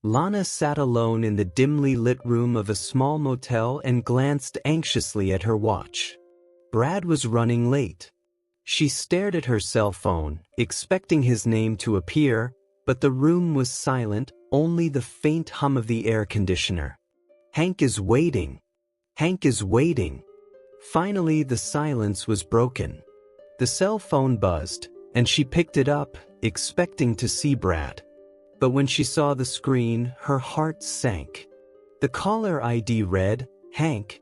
Lana sat alone in the dimly lit room of a small motel and glanced anxiously at her watch. Brad was running late. She stared at her cell phone, expecting his name to appear, but the room was silent, only the faint hum of the air conditioner. "Hank is waiting. Hank is waiting." Finally, the silence was broken. The cell phone buzzed, and she picked it up, expecting to see Brad. But when she saw the screen, her heart sank. The caller ID read, "Hank."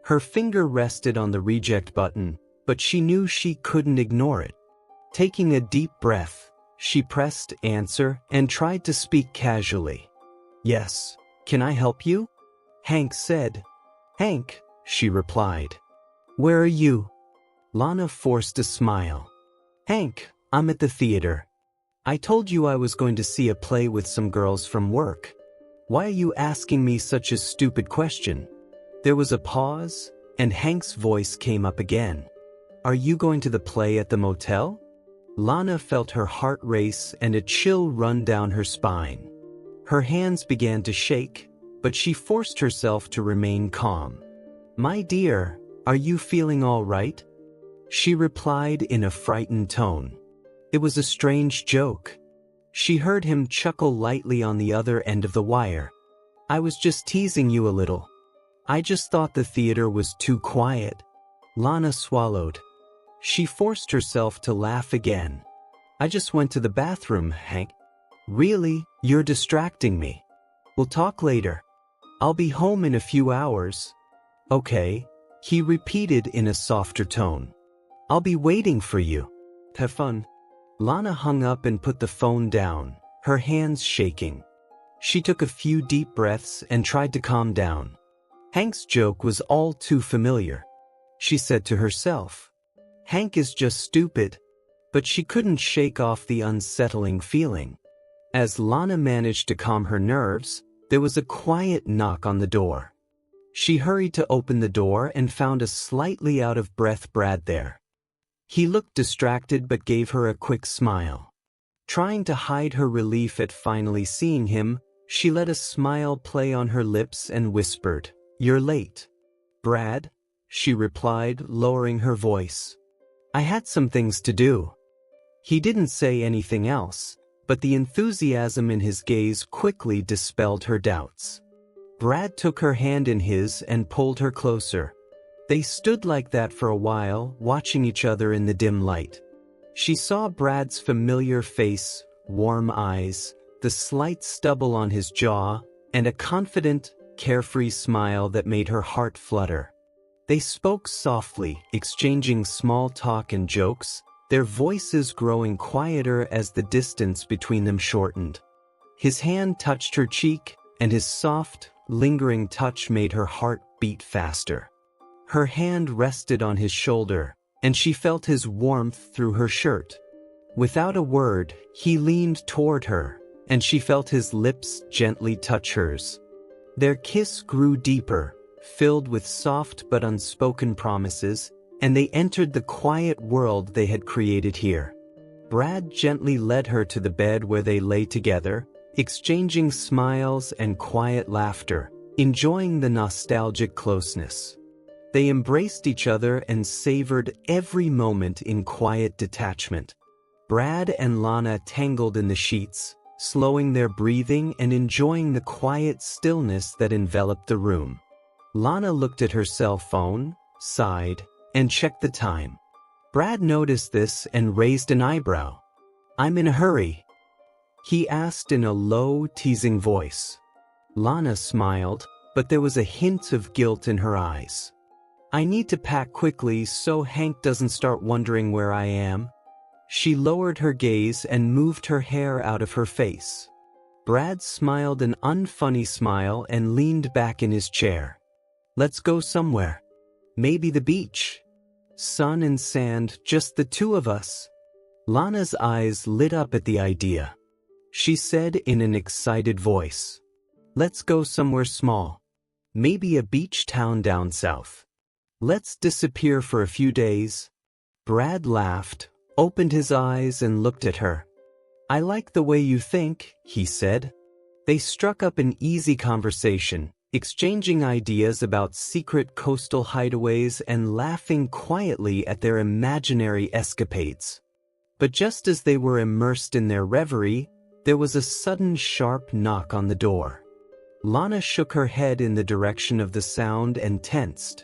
Her finger rested on the reject button, but she knew she couldn't ignore it. Taking a deep breath, she pressed answer and tried to speak casually. "Yes, can I help you?" Hank said. "Hank," she replied. "Where are you?" Lana forced a smile. "Hank, I'm at the theater. I told you I was going to see a play with some girls from work. Why are you asking me such a stupid question?" There was a pause, and Hank's voice came up again. "Are you going to the play at the motel?" Lana felt her heart race and a chill run down her spine. Her hands began to shake, but she forced herself to remain calm. "My dear, are you feeling all right?" she replied in a frightened tone. It was a strange joke. She heard him chuckle lightly on the other end of the wire. "I was just teasing you a little. I just thought the theater was too quiet." Lana swallowed. She forced herself to laugh again. "I just went to the bathroom, Hank." "Really? You're distracting me. We'll talk later. I'll be home in a few hours." "Okay," he repeated in a softer tone. "I'll be waiting for you. Have fun." Lana hung up and put the phone down, her hands shaking. She took a few deep breaths and tried to calm down. Hank's joke was all too familiar. She said to herself, "Hank is just stupid," but she couldn't shake off the unsettling feeling. As Lana managed to calm her nerves, there was a quiet knock on the door. She hurried to open the door and found a slightly out-of-breath Brad there. He looked distracted but gave her a quick smile. Trying to hide her relief at finally seeing him, she let a smile play on her lips and whispered, "You're late." "Brad?" she replied, lowering her voice. "I had some things to do." He didn't say anything else, but the enthusiasm in his gaze quickly dispelled her doubts. Brad took her hand in his and pulled her closer. They stood like that for a while, watching each other in the dim light. She saw Brad's familiar face, warm eyes, the slight stubble on his jaw, and a confident, carefree smile that made her heart flutter. They spoke softly, exchanging small talk and jokes, their voices growing quieter as the distance between them shortened. His hand touched her cheek, and his soft, lingering touch made her heart beat faster. Her hand rested on his shoulder, and she felt his warmth through her shirt. Without a word, he leaned toward her, and she felt his lips gently touch hers. Their kiss grew deeper, filled with soft but unspoken promises, and they entered the quiet world they had created here. Brad gently led her to the bed where they lay together, exchanging smiles and quiet laughter, enjoying the nostalgic closeness. They embraced each other and savored every moment in quiet detachment. Brad and Lana tangled in the sheets, slowing their breathing and enjoying the quiet stillness that enveloped the room. Lana looked at her cell phone, sighed, and checked the time. Brad noticed this and raised an eyebrow. "I'm in a hurry," he asked in a low, teasing voice. Lana smiled, but there was a hint of guilt in her eyes. "I need to pack quickly so Hank doesn't start wondering where I am." She lowered her gaze and moved her hair out of her face. Brad smiled an unfunny smile and leaned back in his chair. "Let's go somewhere. Maybe the beach. Sun and sand, just the two of us." Lana's eyes lit up at the idea. She said in an excited voice, "Let's go somewhere small. Maybe a beach town down south. Let's disappear for a few days." Brad laughed, opened his eyes and looked at her. "I like the way you think," he said. They struck up an easy conversation, exchanging ideas about secret coastal hideaways and laughing quietly at their imaginary escapades. But just as they were immersed in their reverie, there was a sudden sharp knock on the door. Lana shook her head in the direction of the sound and tensed.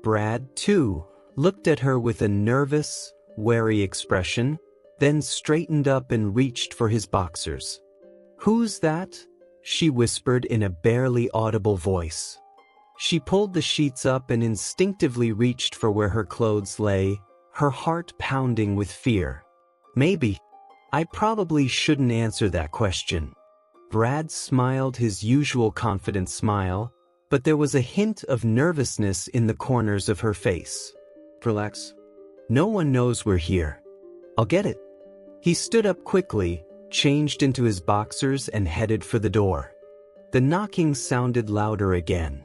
Brad, too, looked at her with a nervous, wary expression, then straightened up and reached for his boxers. "Who's that?" she whispered in a barely audible voice. She pulled the sheets up and instinctively reached for where her clothes lay, her heart pounding with fear. "Maybe. I probably shouldn't answer that question." Brad smiled his usual confident smile, but there was a hint of nervousness in the corners of her face. "Relax. No one knows we're here. I'll get it." He stood up quickly, changed into his boxers and headed for the door. The knocking sounded louder again.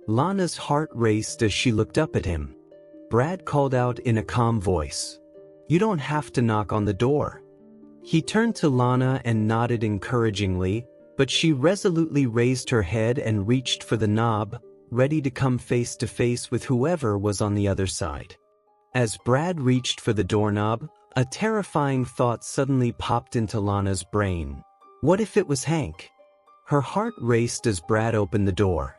Lana's heart raced as she looked up at him. Brad called out in a calm voice, "You don't have to knock on the door." He turned to Lana and nodded encouragingly, but she resolutely raised her head and reached for the knob, ready to come face to face with whoever was on the other side. As Brad reached for the doorknob, a terrifying thought suddenly popped into Lana's brain. What if it was Hank? Her heart raced as Brad opened the door.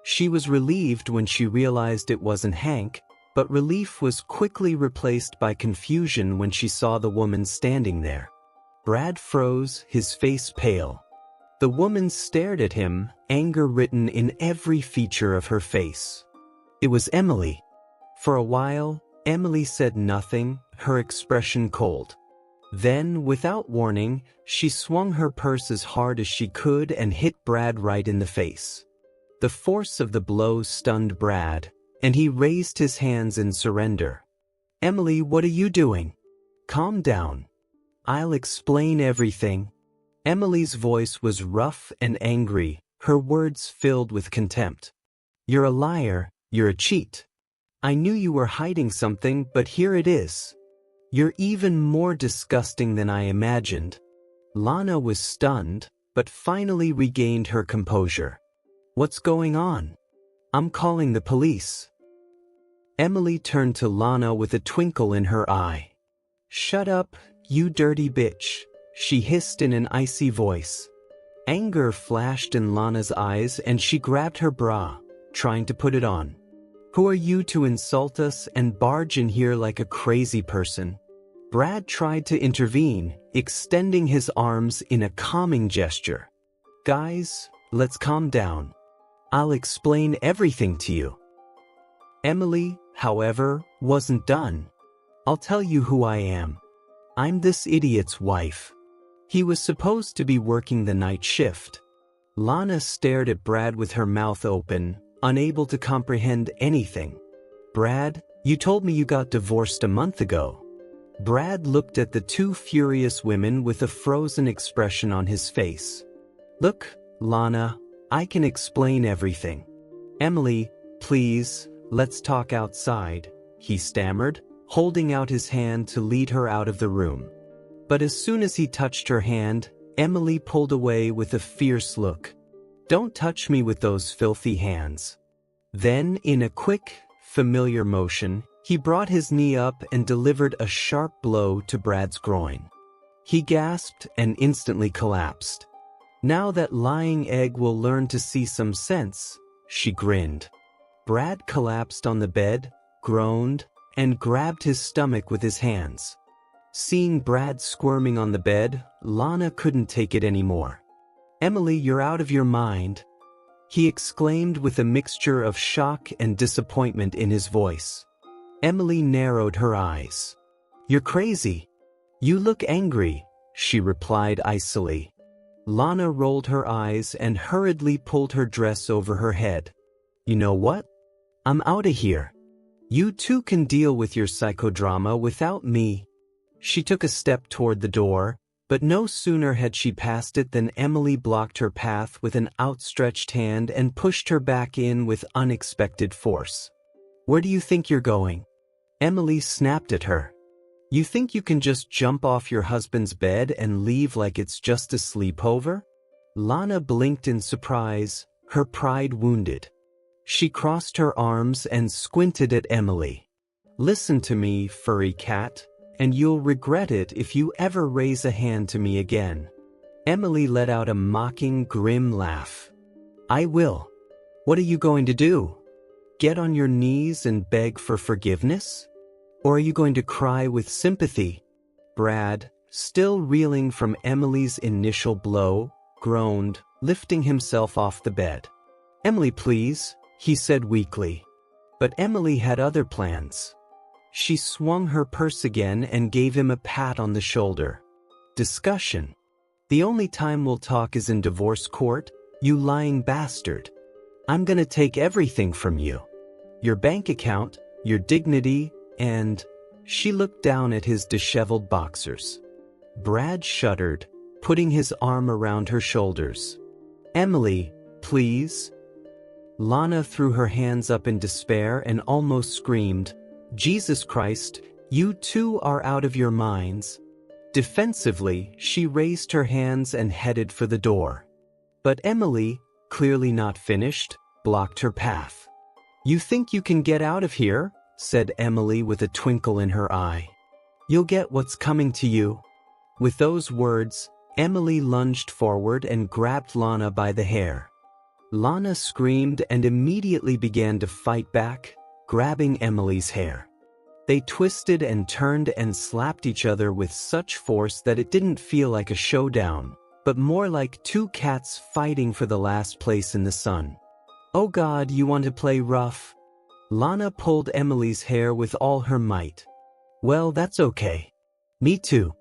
She was relieved when she realized it wasn't Hank, but relief was quickly replaced by confusion when she saw the woman standing there. Brad froze, his face pale. The woman stared at him, anger written in every feature of her face. It was Emily. For a while, Emily said nothing, her expression cold. Then, without warning, she swung her purse as hard as she could and hit Brad right in the face. The force of the blow stunned Brad, and he raised his hands in surrender. "Emily, what are you doing? Calm down. I'll explain everything." Emily's voice was rough and angry, her words filled with contempt. "You're a liar, you're a cheat. I knew you were hiding something, but here it is. You're even more disgusting than I imagined." Lana was stunned, but finally regained her composure. "What's going on? I'm calling the police." Emily turned to Lana with a twinkle in her eye. "Shut up, you dirty bitch," she hissed in an icy voice. Anger flashed in Lana's eyes and she grabbed her bra, trying to put it on. "Who are you to insult us and barge in here like a crazy person?" Brad tried to intervene, extending his arms in a calming gesture. "Guys, let's calm down. I'll explain everything to you." Emily, however, wasn't done. "I'll tell you who I am. I'm this idiot's wife. He was supposed to be working the night shift." Lana stared at Brad with her mouth open, unable to comprehend anything. "Brad, you told me you got divorced a month ago." Brad looked at the two furious women with a frozen expression on his face. "Look, Lana, I can explain everything." "Emily, please, let's talk outside," he stammered, holding out his hand to lead her out of the room. But as soon as he touched her hand, Emily pulled away with a fierce look. "Don't touch me with those filthy hands." Then, in a quick, familiar motion, he brought his knee up and delivered a sharp blow to Brad's groin. He gasped and instantly collapsed. "Now that lying egg will learn to see some sense," she grinned. Brad collapsed on the bed, groaned, and grabbed his stomach with his hands. Seeing Brad squirming on the bed, Lana couldn't take it anymore. "Emily, you're out of your mind," he exclaimed with a mixture of shock and disappointment in his voice. Emily narrowed her eyes. "You're crazy. You look angry," she replied icily. Lana rolled her eyes and hurriedly pulled her dress over her head. "You know what? I'm out of here. You two can deal with your psychodrama without me." She took a step toward the door, but no sooner had she passed it than Emily blocked her path with an outstretched hand and pushed her back in with unexpected force. "Where do you think you're going?" Emily snapped at her. "You think you can just jump off your husband's bed and leave like it's just a sleepover? Lana blinked in surprise, her pride wounded. She crossed her arms and squinted at Emily. "Listen to me, furry cat, and you'll regret it if you ever raise a hand to me again." Emily let out a mocking, grim laugh. "I will. What are you going to do? Get on your knees and beg for forgiveness? Or are you going to cry with sympathy?" Brad, still reeling from Emily's initial blow, groaned, lifting himself off the bed. "Emily, please," he said weakly. But Emily had other plans. She swung her purse again and gave him a pat on the shoulder. "Discussion. The only time we'll talk is in divorce court, you lying bastard. I'm gonna take everything from you. Your bank account, your dignity, and..." She looked down at his disheveled boxers. Brad shuddered, putting his arm around her shoulders. "Emily, please." Lana threw her hands up in despair and almost screamed, "Jesus Christ, you two are out of your minds." Defensively, she raised her hands and headed for the door. But Emily, clearly not finished, blocked her path. "You think you can get out of here?" said Emily with a twinkle in her eye. "You'll get what's coming to you." With those words, Emily lunged forward and grabbed Lana by the hair. Lana screamed and immediately began to fight back, grabbing Emily's hair. They twisted and turned and slapped each other with such force that it didn't feel like a showdown, but more like two cats fighting for the last place in the sun. "Oh God, you want to play rough?" Lana pulled Emily's hair with all her might. "Well, that's okay. Me too."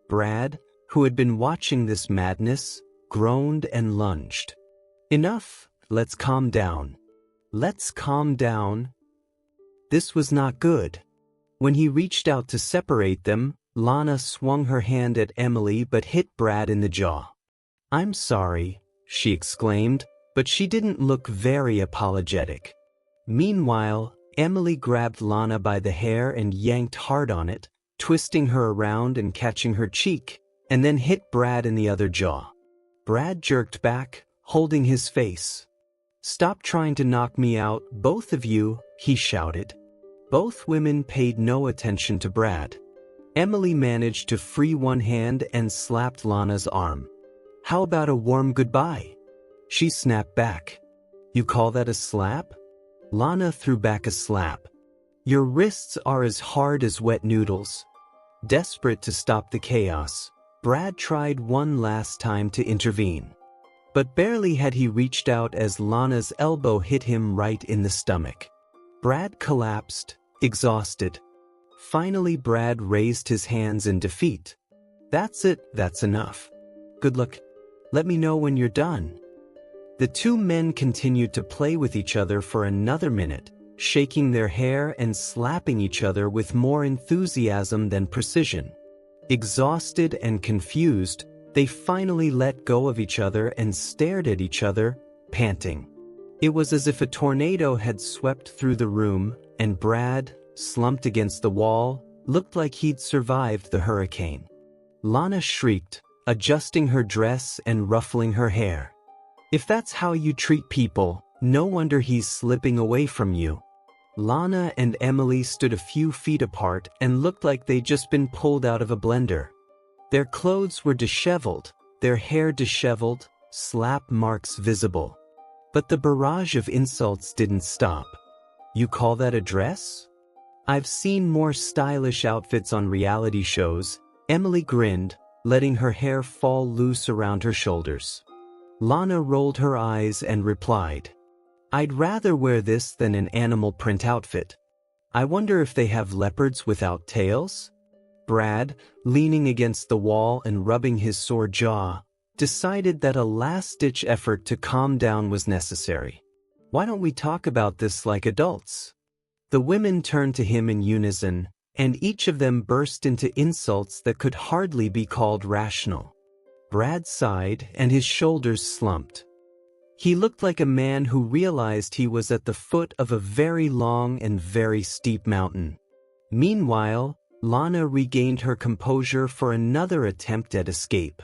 Brad, who had been watching this madness, groaned and lunged. "Enough, let's calm down. Let's calm down." This was not good. When he reached out to separate them, Lana swung her hand at Emily but hit Brad in the jaw. "I'm sorry," she exclaimed, but she didn't look very apologetic. Meanwhile, Emily grabbed Lana by the hair and yanked hard on it, twisting her around and catching her cheek, and then hit Brad in the other jaw. Brad jerked back, holding his face. "Stop trying to knock me out, both of you," he shouted. Both women paid no attention to Brad. Emily managed to free one hand and slapped Lana's arm. "How about a warm goodbye?" She snapped back. "You call that a slap?" Lana threw back a slap. "Your wrists are as hard as wet noodles." Desperate to stop the chaos, Brad tried one last time to intervene. But barely had he reached out as Lana's elbow hit him right in the stomach. Brad collapsed, exhausted. Finally, Brad raised his hands in defeat. "That's it, that's enough. Good luck. Let me know when you're done." The two men continued to play with each other for another minute, shaking their hair and slapping each other with more enthusiasm than precision. Exhausted and confused, they finally let go of each other and stared at each other, panting. It was as if a tornado had swept through the room, and Brad, slumped against the wall, looked like he'd survived the hurricane. Lana shrieked, adjusting her dress and ruffling her hair. "If that's how you treat people, no wonder he's slipping away from you." Lana and Emily stood a few feet apart and looked like they'd just been pulled out of a blender. Their clothes were disheveled, their hair disheveled, slap marks visible. But the barrage of insults didn't stop. "You call that a dress?" "I've seen more stylish outfits on reality shows," Emily grinned, letting her hair fall loose around her shoulders. Lana rolled her eyes and replied, "I'd rather wear this than an animal print outfit. I wonder if they have leopards without tails?" Brad, leaning against the wall and rubbing his sore jaw, decided that a last-ditch effort to calm down was necessary. "Why don't we talk about this like adults?" The women turned to him in unison, and each of them burst into insults that could hardly be called rational. Brad sighed and his shoulders slumped. He looked like a man who realized he was at the foot of a very long and very steep mountain. Meanwhile, Lana regained her composure for another attempt at escape.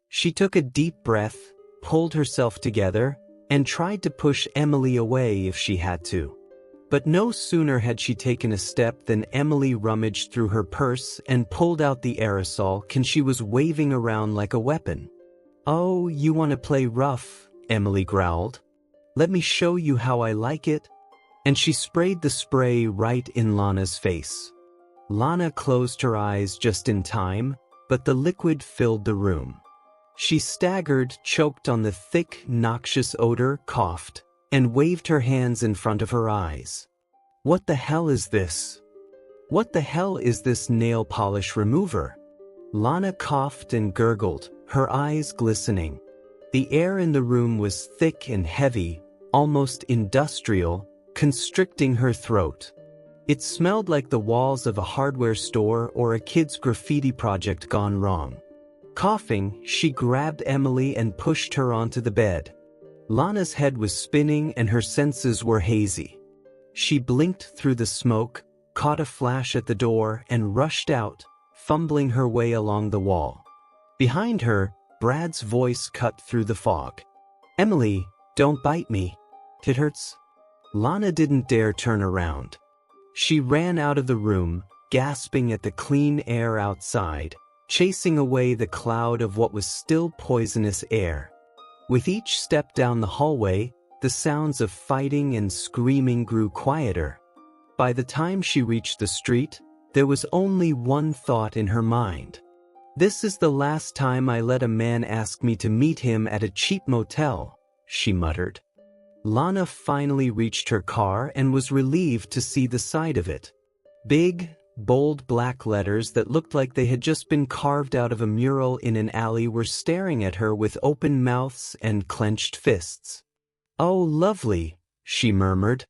She took a deep breath, pulled herself together and tried to push Emily away if she had to. But no sooner had she taken a step than Emily rummaged through her purse and pulled out the aerosol can she was waving around like a weapon. "Oh, you want to play rough," Emily growled. "Let me show you how I like it." And she sprayed the spray right in Lana's face. Lana closed her eyes just in time, but the liquid filled the room. She staggered, choked on the thick, noxious odor, coughed, and waved her hands in front of her eyes. "What the hell is this? What the hell is this nail polish remover?" Lana coughed and gurgled, her eyes glistening. The air in the room was thick and heavy, almost industrial, constricting her throat. It smelled like the walls of a hardware store or a kid's graffiti project gone wrong. Coughing, she grabbed Emily and pushed her onto the bed. Lana's head was spinning and her senses were hazy. She blinked through the smoke, caught a flash at the door, and rushed out, fumbling her way along the wall. Behind her, Brad's voice cut through the fog. "Emily, don't bite me. It hurts." Lana didn't dare turn around. She ran out of the room, gasping at the clean air outside, chasing away the cloud of what was still poisonous air. With each step down the hallway, the sounds of fighting and screaming grew quieter. By the time she reached the street, there was only one thought in her mind. "This is the last time I let a man ask me to meet him at a cheap motel," she muttered. Lana finally reached her car and was relieved to see the side of it. Big, bold black letters that looked like they had just been carved out of a mural in an alley were staring at her with open mouths and clenched fists. "Oh, lovely," she murmured.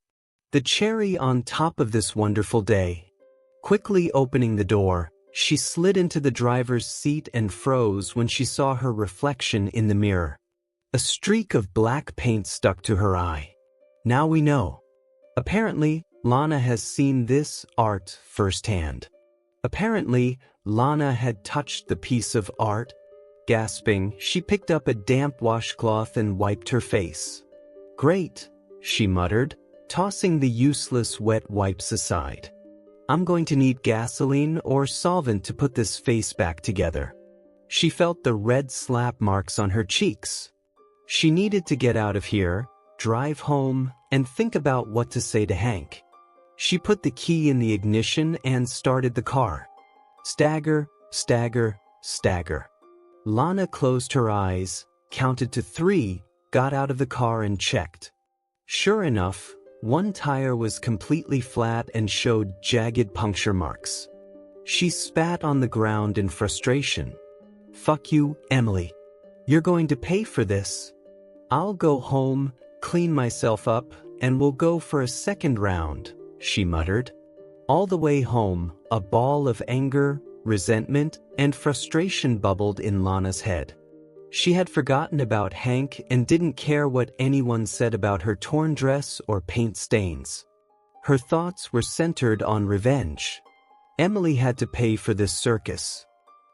"The cherry on top of this wonderful day." Quickly opening the door, she slid into the driver's seat and froze when she saw her reflection in the mirror. A streak of black paint stuck to her eye. Now we know. Apparently, Lana has seen this art firsthand. Apparently, Lana had touched the piece of art. Gasping, she picked up a damp washcloth and wiped her face. "Great," she muttered, tossing the useless wet wipes aside. "I'm going to need gasoline or solvent to put this face back together." She felt the red slap marks on her cheeks. She needed to get out of here, drive home, and think about what to say to Hank. She put the key in the ignition and started the car. Stagger, stagger, stagger. Lana closed her eyes, counted to 3, got out of the car and checked. Sure enough, one tire was completely flat and showed jagged puncture marks. She spat on the ground in frustration. "Fuck you, Emily. You're going to pay for this. I'll go home, clean myself up, and we'll go for a second round," she muttered. All the way home, a ball of anger, resentment, and frustration bubbled in Lana's head. She had forgotten about Hank and didn't care what anyone said about her torn dress or paint stains. Her thoughts were centered on revenge. Emily had to pay for this circus.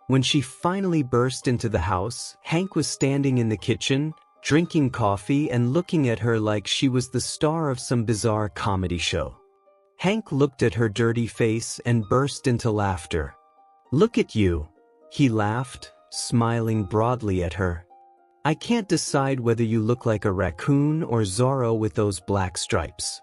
When she finally burst into the house, Hank was standing in the kitchen, drinking coffee and looking at her like she was the star of some bizarre comedy show. Hank looked at her dirty face and burst into laughter. "Look at you," he laughed, smiling broadly at her. "I can't decide whether you look like a raccoon or Zorro with those black stripes."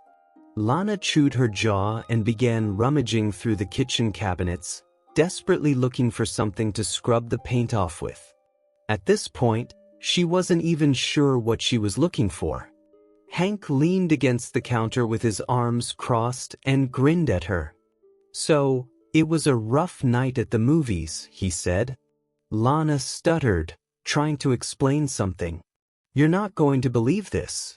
Lana chewed her jaw and began rummaging through the kitchen cabinets, desperately looking for something to scrub the paint off with. At this point, she wasn't even sure what she was looking for. Hank leaned against the counter with his arms crossed and grinned at her. "So, it was a rough night at the movies," he said. Lana stuttered, trying to explain something. "You're not going to believe this.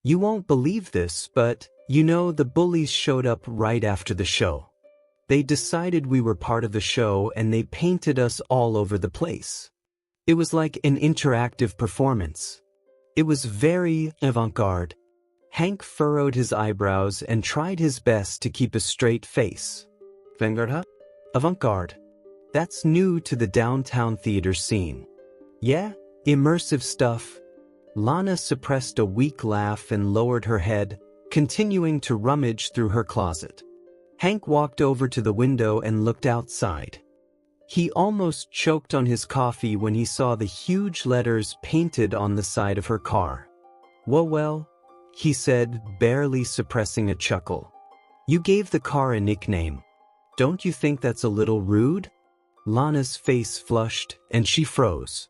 You won't believe this, but, you know, the bullies showed up right after the show. They decided we were part of the show and they painted us all over the place. It was like an interactive performance. It was very avant-garde." Hank furrowed his eyebrows and tried his best to keep a straight face. "Vanguard, huh? Avant-garde. That's new to the downtown theater scene." "Yeah, immersive stuff. Lana suppressed a weak laugh and lowered her head, continuing to rummage through her closet. Hank walked over to the window and looked outside. He almost choked on his coffee when he saw the huge letters painted on the side of her car. Well, he said, barely suppressing a chuckle. You gave the car a nickname. Don't you think that's a little rude? Lana's face flushed, and she froze.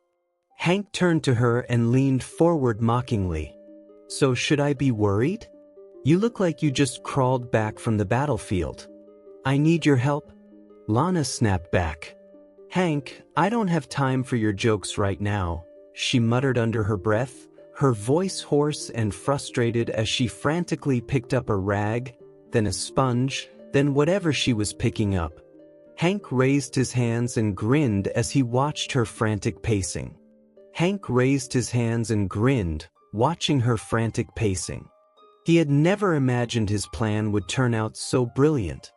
Hank turned to her and leaned forward mockingly. So should I be worried? You look like you just crawled back from the battlefield. I need your help? Lana snapped back. Hank, I don't have time for your jokes right now, she muttered under her breath, her voice hoarse and frustrated as she frantically picked up a rag, then a sponge, then whatever she was picking up. Hank raised his hands and grinned as he watched her frantic pacing. Hank raised his hands and grinned, watching her frantic pacing. He had never imagined his plan would turn out so brilliant.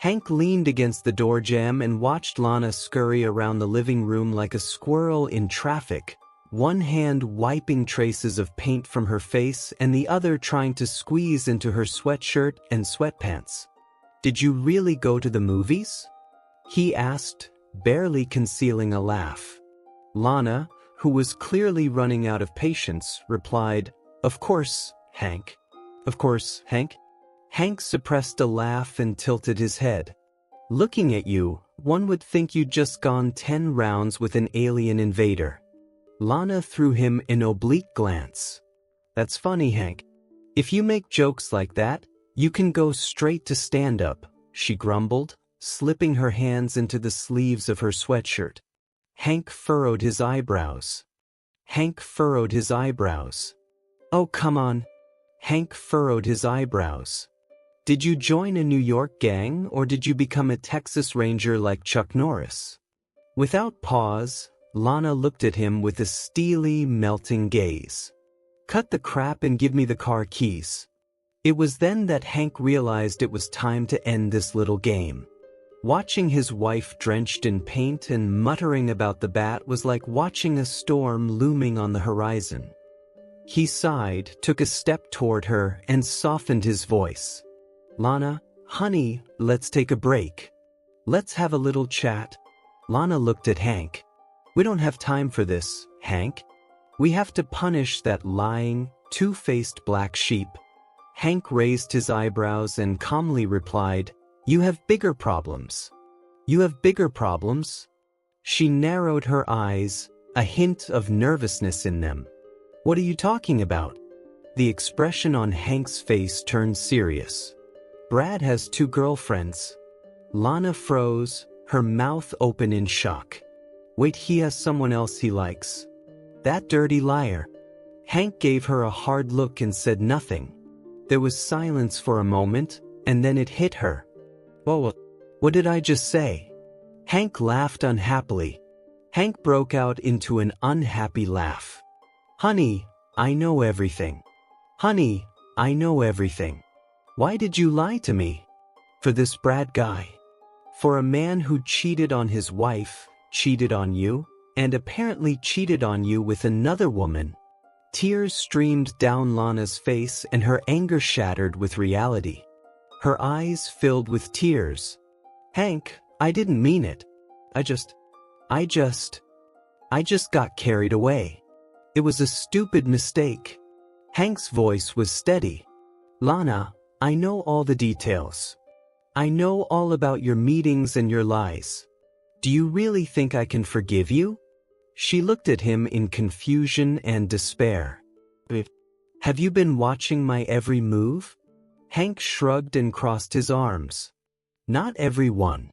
Hank leaned against the door jamb and watched Lana scurry around the living room like a squirrel in traffic, one hand wiping traces of paint from her face and the other trying to squeeze into her sweatshirt and sweatpants. Did you really go to the movies? He asked, barely concealing a laugh. Lana, who was clearly running out of patience, replied, Of course, Hank. Of course, Hank. Hank suppressed a laugh and tilted his head. Looking at you, one would think you'd just gone 10 rounds with an alien invader. Lana threw him an oblique glance. That's funny, Hank. If you make jokes like that, you can go straight to stand-up, she grumbled, slipping her hands into the sleeves of her sweatshirt. Hank furrowed his eyebrows. Hank furrowed his eyebrows. Oh, come on. Hank furrowed his eyebrows. Did you join a New York gang or did you become a Texas Ranger like Chuck Norris? Without pause, Lana looked at him with a steely, melting gaze. Cut the crap and give me the car keys. It was then that Hank realized it was time to end this little game. Watching his wife drenched in paint and muttering about the bat was like watching a storm looming on the horizon. He sighed, took a step toward her, and softened his voice. Lana, honey, let's take a break. Let's have a little chat. Lana looked at Hank. We don't have time for this, Hank. We have to punish that lying, two-faced black sheep. Hank raised his eyebrows and calmly replied, You have bigger problems. You have bigger problems? She narrowed her eyes, a hint of nervousness in them. What are you talking about? The expression on Hank's face turned serious. Brad has 2 girlfriends. Lana froze, her mouth open in shock. Wait, he has someone else he likes? That dirty liar. Hank gave her a hard look and said nothing. There was silence for a moment, and then it hit her. Oh, what did I just say? Hank laughed unhappily. Hank broke out into an unhappy laugh. Honey, I know everything. Honey, I know everything. Why did you lie to me? For this Brad guy. For a man who cheated on his wife, cheated on you, and apparently cheated on you with another woman. Tears streamed down Lana's face and her anger shattered with reality. Her eyes filled with tears. Hank, I didn't mean it. I just got carried away. It was a stupid mistake. Hank's voice was steady. Lana, I know all the details. I know all about your meetings and your lies. Do you really think I can forgive you? She looked at him in confusion and despair. Have you been watching my every move? Hank shrugged and crossed his arms. Not every one.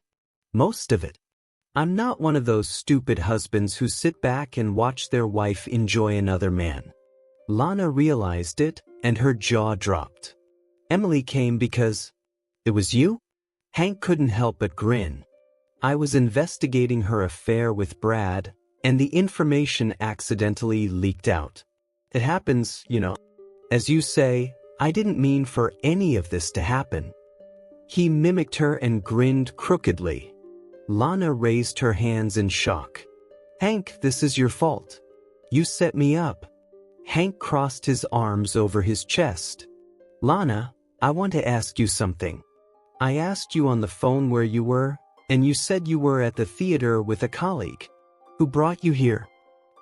Most of it. I'm not one of those stupid husbands who sit back and watch their wife enjoy another man. Lana realized it, and her jaw dropped. Emily came because... It was you? Hank couldn't help but grin. I was investigating her affair with Brad, and the information accidentally leaked out. It happens, you know. As you say, I didn't mean for any of this to happen. He mimicked her and grinned crookedly. Lana raised her hands in shock. Hank, this is your fault. You set me up. Hank crossed his arms over his chest. Lana, I want to ask you something. I asked you on the phone where you were, and you said you were at the theater with a colleague. Who brought you here?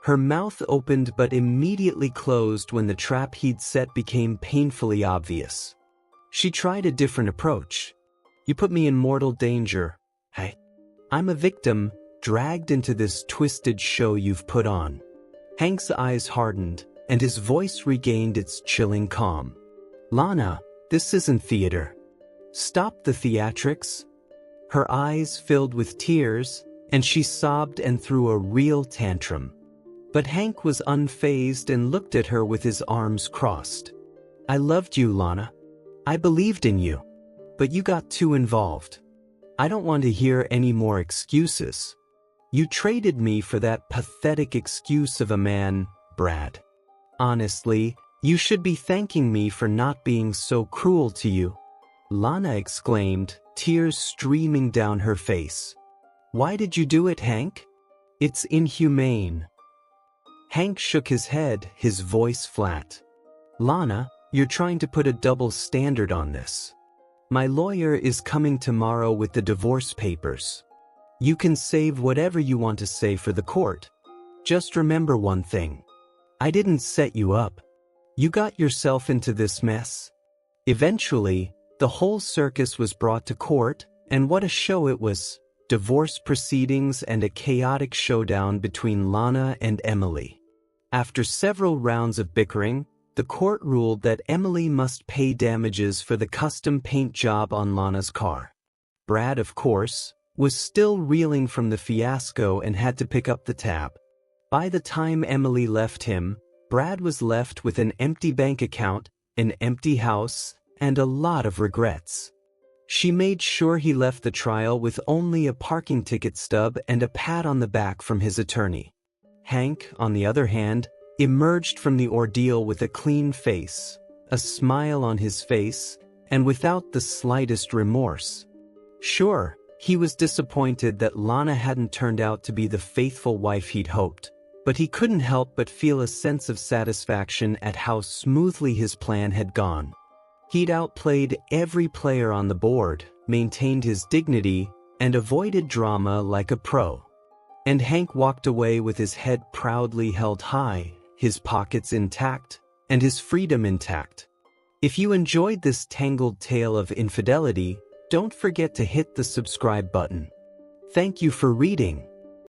Her mouth opened but immediately closed when the trap he'd set became painfully obvious. She tried a different approach. You put me in mortal danger. I'm a victim, dragged into this twisted show you've put on. Hank's eyes hardened, and his voice regained its chilling calm. Lana, this isn't theater. Stop the theatrics. Her eyes filled with tears, and she sobbed and threw a real tantrum. But Hank was unfazed and looked at her with his arms crossed. I loved you, Lana. I believed in you. But you got too involved. I don't want to hear any more excuses. You traded me for that pathetic excuse of a man, Brad. Honestly, you should be thanking me for not being so cruel to you. Lana exclaimed, tears streaming down her face. Why did you do it, Hank? It's inhumane. Hank shook his head, his voice flat. Lana, you're trying to put a double standard on this. My lawyer is coming tomorrow with the divorce papers. You can save whatever you want to say for the court. Just remember one thing. I didn't set you up. You got yourself into this mess. Eventually, the whole circus was brought to court, and what a show it was. Divorce proceedings and a chaotic showdown between Lana and Emily. After several rounds of bickering, the court ruled that Emily must pay damages for the custom paint job on Lana's car. Brad, of course, was still reeling from the fiasco and had to pick up the tab. By the time Emily left him, Brad was left with an empty bank account, an empty house, and a lot of regrets. She made sure he left the trial with only a parking ticket stub and a pat on the back from his attorney. Hank, on the other hand, emerged from the ordeal with a clean face, a smile on his face, and without the slightest remorse. Sure, he was disappointed that Lana hadn't turned out to be the faithful wife he'd hoped, but he couldn't help but feel a sense of satisfaction at how smoothly his plan had gone. He'd outplayed every player on the board, maintained his dignity, and avoided drama like a pro. And Hank walked away with his head proudly held high, his pockets intact, and his freedom intact. If you enjoyed this tangled tale of infidelity, don't forget to hit the subscribe button. Thank you for reading.